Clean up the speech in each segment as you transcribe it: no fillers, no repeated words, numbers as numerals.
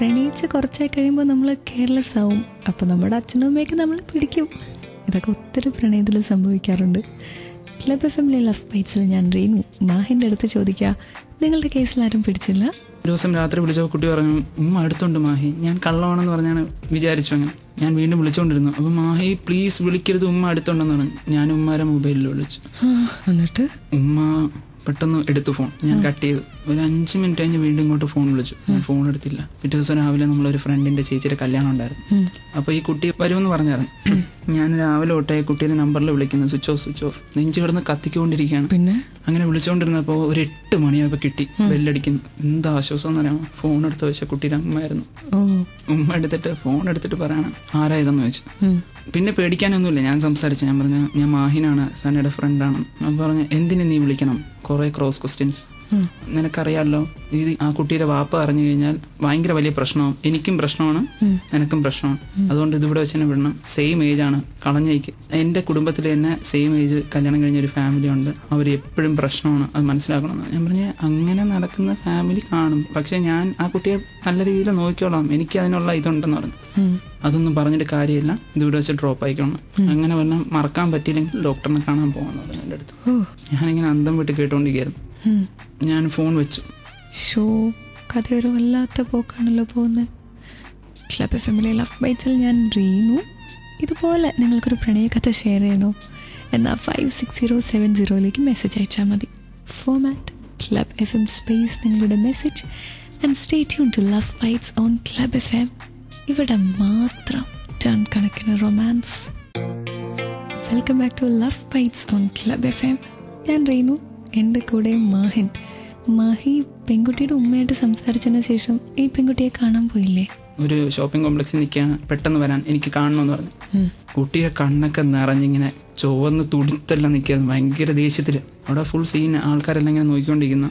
പ്രണയിച്ച് കുറച്ചായി കഴിയുമ്പോൾ നമ്മൾ കെയർലെസ് ആവും. അപ്പോൾ നമ്മുടെ അച്ഛനും അമ്മയൊക്കെ നമ്മൾ പിടിക്കും. ഇതൊക്കെ ഒത്തിരി പ്രണയത്തിൽ സംഭവിക്കാറുണ്ട്. ക്ലബ് എഫ്എമ്മിലെ ലവ് ബൈറ്റ്സിൽ ഞാൻ റീനു മാഹിൻ്റെ അടുത്ത് ചോദിക്കുക, നിങ്ങളുടെ കേസിൽ ആരും പിടിച്ചില്ല? ഒരു ദിവസം രാത്രി വിളിച്ചപ്പോൾ കുട്ടി പറഞ്ഞു, ഉമ്മ അടുത്തുണ്ട് മാഹി. ഞാൻ കള്ളമാണെന്ന് പറഞ്ഞാണ് വിചാരിച്ചു. അങ്ങനെ ഞാൻ വീണ്ടും വിളിച്ചുകൊണ്ടിരുന്നു. അപ്പോൾ മാഹി പ്ലീസ് വിളിക്കരുത്, ഉമ്മ അടുത്തുണ്ടെന്ന് പറഞ്ഞു. ഞാൻ ഉമ്മാരെ മൊബൈലിൽ വിളിച്ചു. എന്നിട്ട് ഉമ്മ പെട്ടെന്ന് എടുത്തു ഫോൺ. ഞാൻ കട്ട് ചെയ്തു. ഒരു 5 മിനിറ്റ് കഴിഞ്ഞ് വീണ്ടും ഇങ്ങോട്ട് ഫോൺ വിളിച്ചു. ഞാൻ ഫോൺ എടുത്തില്ല. പിറ്റേ ദിവസം രാവിലെ നമ്മളൊരു ഫ്രണ്ടിന്റെ ചേച്ചിയുടെ കല്യാണം ഉണ്ടായിരുന്നു. അപ്പോൾ ഈ കുട്ടി വരുമെന്ന് പറഞ്ഞായിരുന്നു. ഞാൻ രാവിലെ തൊട്ടേ കുട്ടിയുടെ നമ്പറിൽ വിളിക്കുന്നത് സ്വിച്ച് ഓഫ് നെഞ്ചു കിടന്ന് കത്തിക്കൊണ്ടിരിക്കുകയാണ്. പിന്നെ അങ്ങനെ വിളിച്ചുകൊണ്ടിരുന്നപ്പോൾ ഒരു 8 മണിയായപ്പോൾ കിട്ടി. ബെല്ലടിക്കുന്നു. എന്താ ആശ്വാസം എന്ന് പറയാമോ? ഫോൺ എടുത്ത് വെച്ച കുട്ടിയുടെ അമ്മയായിരുന്നു. ഉമ്മ എടുത്തിട്ട് ഫോൺ എടുത്തിട്ട് പറയണം ആരാ ഇതെന്ന് ചോദിച്ചു. പിന്നെ പേടിക്കാനൊന്നുമില്ല, ഞാൻ സംസാരിച്ചു. ഞാൻ പറഞ്ഞു ഞാൻ മാഹിനാണ്, സനയുടെ ഫ്രണ്ടാണ്. അപ്പം പറഞ്ഞു എന്തിനു നീ വിളിക്കണം? കുറേ ക്രോസ് ക്വസ്റ്റ്യൻസ്. നിനക്കറിയാമല്ലോ, ഇത് ആ കുട്ടിയുടെ വാപ്പ അറിഞ്ഞു കഴിഞ്ഞാൽ ഭയങ്കര വലിയ പ്രശ്നമാവും. എനിക്കും പ്രശ്നമാണ്, നിനക്കും പ്രശ്നമാണ്. അതുകൊണ്ട് ഇതിവിടെ വെച്ച് തന്നെ വിടണം. സെയിം ഏജ് ആണ്, കളഞ്ഞേക്ക്. എൻ്റെ കുടുംബത്തിൽ തന്നെ സെയിം ഏജ് കല്യാണം കഴിഞ്ഞ ഒരു ഫാമിലി ഉണ്ട്. അവർ എപ്പോഴും പ്രശ്നമാണ്, അത് മനസ്സിലാക്കണമെന്ന്. ഞാൻ പറഞ്ഞ അങ്ങനെ നടക്കുന്ന ഫാമിലി കാണും, പക്ഷെ ഞാൻ ആ കുട്ടിയെ നല്ല രീതിയിൽ നോക്കിക്കോളാം, എനിക്ക് അതിനുള്ള ഇതുണ്ടെന്ന് പറഞ്ഞു. അതൊന്നും പറഞ്ഞിട്ട് കാര്യമില്ല, ഇതിവിടെ വെച്ച് ഡ്രോപ്പ് ആയിക്കണം. അങ്ങനെ വല്ലതും മറക്കാൻ പറ്റിയില്ലെങ്കിൽ ഡോക്ടറിനെ കാണാൻ പോകാന്ന് പറഞ്ഞു എൻ്റെ അടുത്ത്. ഞാനിങ്ങനെ അന്തം വിട്ട് കേട്ടോണ്ടിരിക്കുകയായിരുന്നു. ഞാൻ ഫോൺ വെച്ചു. കഥയൊരു വല്ലാത്ത പോക്കാണല്ലോ പോകുന്നത്. ക്ലബ് എഫ്എമ്മിലെ ലവ് ബൈറ്റ്സിൽ ഞാൻ റീനു. ഇതുപോലെ നിങ്ങൾക്കൊരു പ്രണയകഥ ഷെയർ ചെയ്യണോ എന്നാൽ 56070 മെസ്സേജ് അയച്ചാൽ മതി. ഫോമാറ്റ് ക്ലബ് FM സ്പേസ് നിങ്ങളുടെ message and stay tune to love bytes on club FM. ഇവിടെ മാത്രം ടൺ കണക്കിന് romance. Welcome back to love bytes on club FM. ഞാൻ റീനു, എൻ്റെ കൂടെ മാഹിൻ. മാഹി പെൺകുട്ടിയുടെ ഉമ്മയായിട്ട് സംസാരിച്ചതിന് ശേഷം ഈ പെൺകുട്ടിയെ കാണാൻ പോയില്ലേ? ഒരു ഷോപ്പിംഗ് കോംപ്ലക്സിൽ നിൽക്കുകയാണ്, പെട്ടെന്ന് വരാൻ എനിക്ക് കാണണമെന്ന് പറഞ്ഞു. കുട്ടിയുടെ കണ്ണൊക്കെ നിറഞ്ഞിങ്ങനെ ചുവന്ന് തുടുത്തെല്ലാം നിൽക്കുകയായിരുന്നു, ഭയങ്കര ദേഷ്യത്തിൽ. അവിടെ ഫുൾ സീൻ, ആൾക്കാരെല്ലാം ഇങ്ങനെ നോക്കിക്കൊണ്ടിരിക്കുന്നു.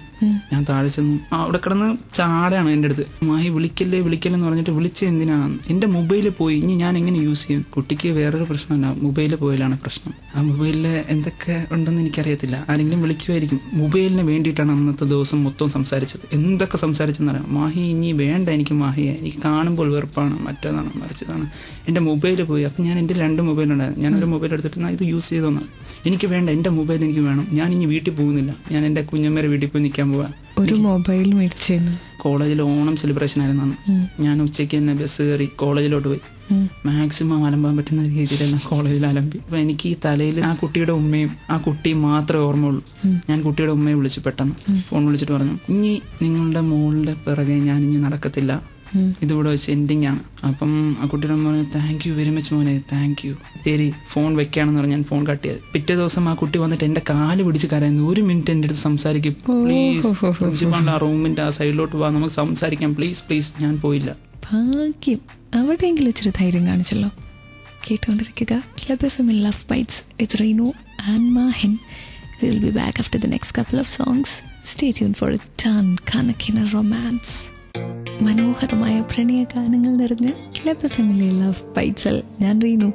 ഞാൻ താഴെ ചെന്നു, അവിടെ കിടന്ന് ചാടാണ് എൻ്റെ അടുത്ത്. മാഹി വിളിക്കല്ലെന്ന് പറഞ്ഞിട്ട് വിളിച്ചത് എന്തിനാണ്? എൻ്റെ മൊബൈലിൽ പോയി, ഇനി ഞാൻ എങ്ങനെ യൂസ് ചെയ്യും? കുട്ടിക്ക് വേറൊരു പ്രശ്നമല്ല, മൊബൈലിൽ പോയാലാണ് പ്രശ്നം. ആ മൊബൈലിൽ എന്തൊക്കെ ഉണ്ടെന്ന് എനിക്കറിയത്തില്ല, ആരെങ്കിലും വിളിക്കുമായിരിക്കും. മൊബൈലിന് വേണ്ടിയിട്ടാണ് അന്നത്തെ ദിവസം മൊത്തം സംസാരിച്ചത്. എന്തൊക്കെ സംസാരിച്ചെന്ന് പറയാം. മാഹി ഇനി വേണ്ട എനിക്ക്, മാഹിയെ എനിക്ക് കാണുമ്പോൾ വെറുപ്പാണ്, മറ്റേതാണ് മറിച്ചതാണ്. എൻ്റെ മൊബൈലിൽ പോയി. അപ്പം ഞാൻ എൻ്റെ 2 മൊബൈലുണ്ടായിരുന്നു. ഞാനൊരു മൊബൈൽ എടുത്തിട്ട് ഇത് യൂസ് ചെയ്തോന്നാണ്. എനിക്ക് വേണ്ട, എൻ്റെ മൊബൈൽ എനിക്ക് വേണം. ഞാൻ ഇനി വീട്ടിൽ പോകുന്നില്ല, ഞാൻ എൻ്റെ കുഞ്ഞമ്മേരെ വീട്ടിൽ പോയി നിൽക്കാൻ പോവാൻ. ഒരു മൊബൈൽ മേടിച്ചിരുന്നു. കോളേജിൽ ഓണം സെലിബ്രേഷൻ ആയിരുന്നു അന്ന്. ഞാൻ ഉച്ചയ്ക്ക് തന്നെ ബസ് കയറി കോളേജിലോട്ട് പോയി. മാക്സിമം അലമ്പാൻ പറ്റുന്ന രീതിയിലെല്ലാം കോളേജിൽ അലമ്പി. അപ്പം എനിക്ക് ഈ തലയിൽ ആ കുട്ടിയുടെ ഉമ്മയും ആ കുട്ടിയും മാത്രമേ ഓർമ്മയുള്ളൂ. ഞാൻ കുട്ടിയുടെ ഉമ്മയെ വിളിച്ചു, പെട്ടെന്ന് ഫോൺ വിളിച്ചിട്ട് പറഞ്ഞു, ഇനി നിങ്ങളുടെ മോളുടെ പിറകെ ഞാൻ ഇനി നടക്കത്തില്ല, ഇതിവിടെ വെച്ച് എൻഡിങ് ആണ്. അപ്പം ആ കുട്ടിയുടെ അമ്മ പറഞ്ഞു, താങ്ക് യു വെരി മച്ച് മോനെ, താങ്ക് യു. ശരി ഫോൺ വെക്കുകയാണെന്ന് പറഞ്ഞ് ഞാൻ ഫോൺ കട്ട് ചെയ്ത്. പിറ്റേ ദിവസം ആ കുട്ടി വന്നിട്ട് എൻ്റെ കാല് പിടിച്ച് കരയുന്നു. 1 മിനിറ്റ് എൻ്റെ അടുത്ത് സംസാരിക്കും പ്ലീസ്, പ്രിൻസിപ്പാളിൻ്റെ ആ റൂമിൻ്റെ ആ സൈഡിലോട്ട് പോവാ, നമുക്ക് സംസാരിക്കാം പ്ലീസ്. ഞാൻ പോയില്ല. ഭാഗ്യം, അവിടെയെങ്കിലും ഇച്ചിരി ധൈര്യം കാണിച്ചല്ലോ. കേട്ടുകൊണ്ടിരിക്കുക club FM love bites with Reenu and Mahin. We will be back after the next couple of songs. Stay tuned for a ton കണക്കിന് റൊമാൻസ്. മനോഹരമായ പ്രണയ ഗാനങ്ങൾ നിറഞ്ഞ് ക്ലബ് എഫ്എമ്മിലെ ലവ് ബൈറ്റ്സിൽ ഞാൻ റീനു.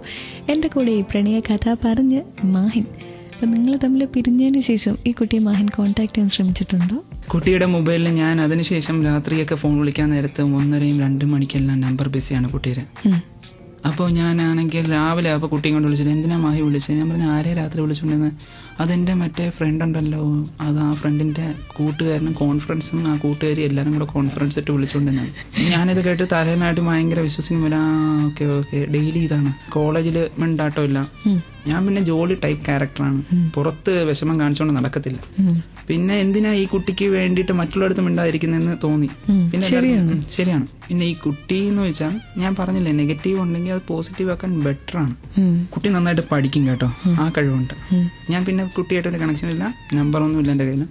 എൻ്റെ കൂടെ ഈ പ്രണയ കഥ പറഞ്ഞ് മാഹിൻ. അപ്പം നിങ്ങൾ തമ്മിൽ പിരിഞ്ഞതിന് ശേഷം ഈ കുട്ടിയെ മാഹിൻ കോൺടാക്ട് ചെയ്യാൻ ശ്രമിച്ചിട്ടുണ്ടോ? കുട്ടിയുടെ മൊബൈലിൽ ഞാൻ അതിനുശേഷം രാത്രിയൊക്കെ ഫോൺ വിളിക്കാൻ നേരത്ത് 1:30-2 മണിക്കെല്ലാം നമ്പർ ബിസിയാണ് കുട്ടിയുടെ. അപ്പോൾ ഞാനാണെങ്കിൽ രാവിലെ അപ്പോൾ കുട്ടിയും കൊണ്ട് വിളിച്ചിട്ട് എന്തിനാ മാഹി വിളിച്ചത്? ഞാൻ പറഞ്ഞു ആരെ രാത്രി വിളിച്ചുകൊണ്ടിരുന്നത്? അതെൻ്റെ മറ്റേ ഫ്രണ്ട് ഉണ്ടല്ലോ, അത് ആ ഫ്രണ്ടിൻ്റെ കൂട്ടുകാരനും കോൺഫറൻസും ആ കൂട്ടുകാരി എല്ലാവരും കൂടെ കോൺഫറൻസ് ഇട്ട് വിളിച്ചുകൊണ്ടിരുന്നത്. ഞാനിത് കേട്ട് തലേനായിട്ട് ഭയങ്കര വിശ്വസിക്കുമ്പോൾ ഓക്കെ ഡെയിലി ഇതാണ്. കോളേജിൽ മിണ്ടാട്ടോ ഇല്ല. ഞാൻ പിന്നെ ജോലി ടൈപ്പ് ക്യാരക്ടറാണ്, പുറത്ത് വിഷമം കാണിച്ചുകൊണ്ട് നടക്കത്തില്ല. പിന്നെ എന്തിനാ ഈ കുട്ടിക്ക് വേണ്ടിയിട്ട് മറ്റുള്ളവർക്ക് മിണ്ടാതിരിക്കുന്നതെന്ന് തോന്നി. പിന്നെ ശരിയാണ്. പിന്നെ ഈ കുട്ടി എന്ന് വെച്ചാൽ ഞാൻ പറഞ്ഞില്ലേ, നെഗറ്റീവ് ഉണ്ടെങ്കിൽ അത് പോസിറ്റീവ് ആക്കാൻ ബെറ്റർ ആണ്. കുട്ടി നന്നായിട്ട് പഠിക്കും കേട്ടോ, ആ കഴിവുണ്ട്. ഞാൻ പിന്നെ കുട്ടിയായിട്ടൊരു കണക്ഷൻ ഇല്ല, നമ്പറൊന്നും ഇല്ല എൻ്റെ കയ്യിൽ.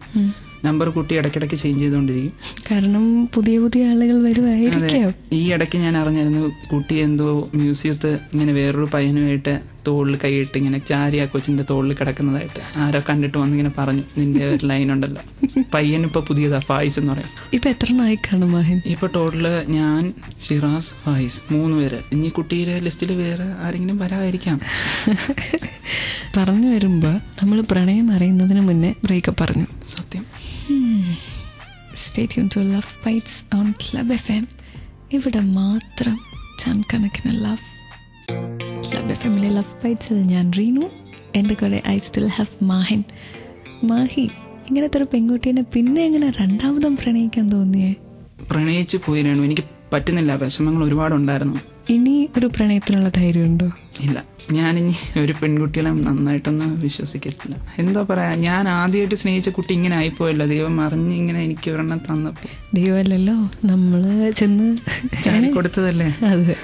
നമ്പർ കുട്ടി ഇടയ്ക്കിടയ്ക്ക് ചേഞ്ച് ചെയ്തുകൊണ്ടിരിക്കും, കാരണം പുതിയ ആളുകൾ വരുമായിരിക്കും. ഈ ഇടയ്ക്ക് ഞാൻ അറിഞ്ഞായിരുന്നു കുട്ടി എന്തോ മ്യൂസിയത്ത് ഇങ്ങനെ വേറൊരു പയ്യനുമായിട്ട് തോളിൽ കൈയിട്ട് ഇങ്ങനെ ചാരി ആ കൊച്ചിന്റെ തോളിൽ കിടക്കുന്നതായിട്ട് ആരോ കണ്ടിട്ട് വന്നിങ്ങനെ പറഞ്ഞു. നിന്റെ ഒരു ലൈൻ ഉണ്ടല്ലോ, പയ്യനിപ്പോ പുതിയതാ, ഫായിസ് എന്ന് പറയും. ഇപ്പൊ എത്ര നായിക്കാണ് മാഹിൻ? ഇപ്പൊ ടോട്ടല് ഞാൻ, ഷിറാസ്, ഫായിസ് 3 പേര്. ഇനി കുട്ടിയുടെ ലിസ്റ്റിൽ വേറെ ആരെങ്കിലും വരാതിരിക്കാം. പറഞ്ഞു വരുമ്പോ നമ്മൾ പ്രണയം അറിയുന്നതിന് മുന്നേ ബ്രേക്കപ്പ് പറഞ്ഞു. സത്യം. Stay tuned to Love Bites on Club FM. ഇവിടെ മാത്രം ടൺ കണക്കിന് ലവ്. ക്ലബ് എഫ്എമ്മിലെ ലവ് ബൈറ്റ്സിൽ ഞാൻ റീനു, എൻ്റെ കൂടെ I still have Mahin. Mahe, ഇങ്ങനത്തെ ഒരു പെൺകുട്ടീനെ പിന്നെ എങ്ങനെ രണ്ടാമതും പ്രണയിക്കാൻ തോന്നിയേ? പ്രണയിച്ച് പോയിരുന്നു, എനിക്ക് പറ്റുന്നില്ല, വിഷമങ്ങൾ ഒരുപാടുണ്ടായിരുന്നു. ഇനി ഒരു പ്രണയത്തിനുള്ള ധൈര്യമുണ്ടോ? ഇല്ല, ഞാനിനി ഒരു പെൺകുട്ടികളെ നന്നായിട്ടൊന്നും വിശ്വസിക്കത്തില്ല. എന്താ പറയാ, ഞാൻ ആദ്യമായിട്ട് സ്നേഹിച്ച കുട്ടി ഇങ്ങനെ ആയിപ്പോയല്ലോ. ദൈവം അറിഞ്ഞ് ഇങ്ങനെ എനിക്ക് ഒരെണ്ണം തന്നപ്പോ. ദൈവമല്ലല്ലോ, നമ്മള് ചെന്ന് ചാടി കൊടുത്തതല്ലേ. അതെ,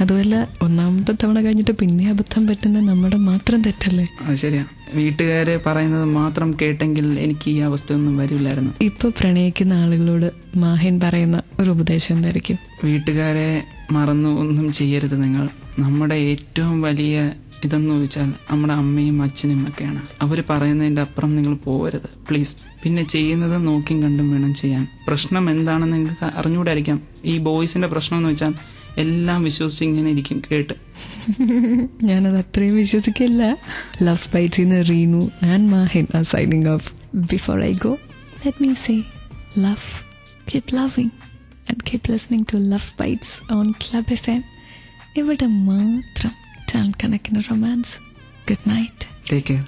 അതുമല്ല ഒന്നാമത്തെ തവണ കഴിഞ്ഞിട്ട് പിന്നെ അബദ്ധം പറ്റുന്ന നമ്മുടെ മാത്രം തെറ്റല്ലേ? അത് ശരിയാ. വീട്ടുകാര് പറയുന്നത് മാത്രം കേട്ടെങ്കിൽ എനിക്ക് ഈ അവസ്ഥയൊന്നും വരില്ലായിരുന്നു. ഇപ്പൊ പ്രണയിക്കുന്ന ആളുകളോട് മാഹിൻ പറയുന്ന ഒരു ഉപദേശം എന്തായിരിക്കും? വീട്ടുകാരെ മറന്നു ഒന്നും ചെയ്യരുത് നിങ്ങൾ. നമ്മുടെ ഏറ്റവും വലിയ ഇതെന്ന് വെച്ചാൽ നമ്മുടെ അമ്മയും അച്ഛനും ഒക്കെയാണ്. അവർ പറയുന്നതിന്റെ അപ്പുറം നിങ്ങൾ പോകരുത് പ്ലീസ്. പിന്നെ ചെയ്യുന്നത് നോക്കിയും കണ്ടും വേണം ചെയ്യാൻ. പ്രശ്നം എന്താണെന്ന് നിങ്ങൾക്ക് അറിഞ്ഞുകൂടായിരിക്കാം. ഈ ബോയ്സിന്റെ പ്രശ്നം എന്ന് വെച്ചാൽ എല്ലാം വിശ്വസിച്ച് ഇങ്ങനെ ഇരിക്കും കേട്ട്. ഞാനത് അത്രയും വിശ്വസിക്കില്ല. ലവ് ബൈറ്റ്സിന്ന് Reenu and Mahin are signing off. Before I go, let me say love, keep loving and keep listening to Love Bites on Club FM. ഇവിടെ മാത്രം ടൺ കണക്കിന് romance. Good night. Take care.